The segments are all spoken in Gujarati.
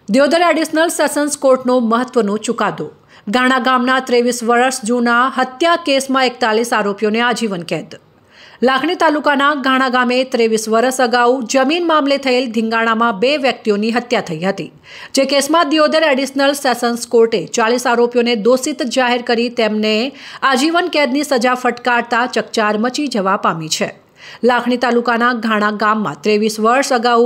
દિયોદર એડિશનલ સેશન્સ કોર્ટનો મહત્વનો ચુકાદો। ગાણા ગામના 23 વર્ષ જૂના હત્યા કેસમાં 41 આરોપીઓને આજીવન કેદ। લાખણી તાલુકાના ગાણા ગામે 23 વર્ષ અગાઉ જમીન મામલે થયેલ ધીંગાણામાં 2 વ્યક્તિઓની હત્યા થઈ હતી, જે કેસમાં દિયોદર એડિશનલ સેશન્સ કોર્ટે 40 આરોપીઓને દોષિત જાહેર કરી તેમને આજીવન કેદની સજા ફટકારતા ચકચાર મચી જવા પામી છે। લાખણી તાલુકાના ગાણા ગામમાં 23 વર્ષ અગાઉ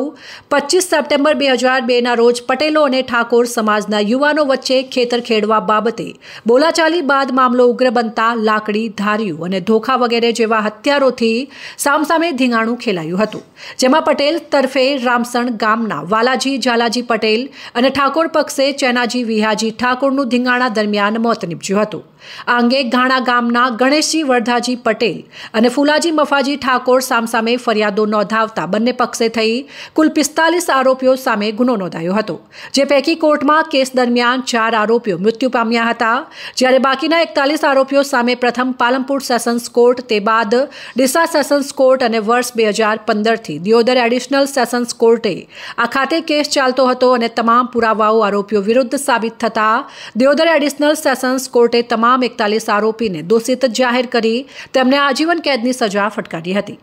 25 સપ્ટેમ્બર 2002ના રોજ પટેલો અને ઠાકોર સમાજના યુવાનો વચ્ચે ખેતર ખેડવા બાબતે બોલાચાલી બાદ મામલો ઉગ્ર બનતા લાકડી, ધારિયું અને ધોખા વગેરે જેવા હથિયારોથી સામસામે ધીંગાણું ખેલાયું હતું, જેમાં પટેલ તરફે રામસણ ગામના વાલાજી ઝાલાજી પટેલ અને ઠાકોર પક્ષે ચેનાજી વિહાજી ઠાકોરનું ધીંગાણા દરમિયાન મોત નીપજ્યું હતું। આ અંગે ગાણા ગામના ગણેશજી વરધાજી પટેલ અને ફુલાજી મફાજી ઠાકોર સામસામે ફરિયાદો નોંધાવતા બંને પક્ષે થઈ કુલ 45 આરોપીઓ સામે ગુનો નોંધાયો હતો, જે પૈકી કોર્ટમાં કેસ દરમિયાન 4 આરોપીઓ મૃત્યુ પામ્યા હતા, જ્યારે બાકીના 41 આરોપીઓ સામે પ્રથમ પાલનપુર સેશન્સ કોર્ટ, તે બાદ ડીસા સેશન્સ કોર્ટ અને વર્ષ 2015થી દિયોદર એડિશનલ સેશન્સ કોર્ટે આ ખાતે કેસ ચાલતો હતો અને તમામ પુરાવાઓ આરોપીઓ વિરુદ્ધ સાબિત થતા દિયોદર એડિશનલ સેશન્સ કોર્ટે તમામ 41 આરોપીને દોષિત જાહેર કરી તેમને આજીવન કેદની સજા ફટકારી હતી।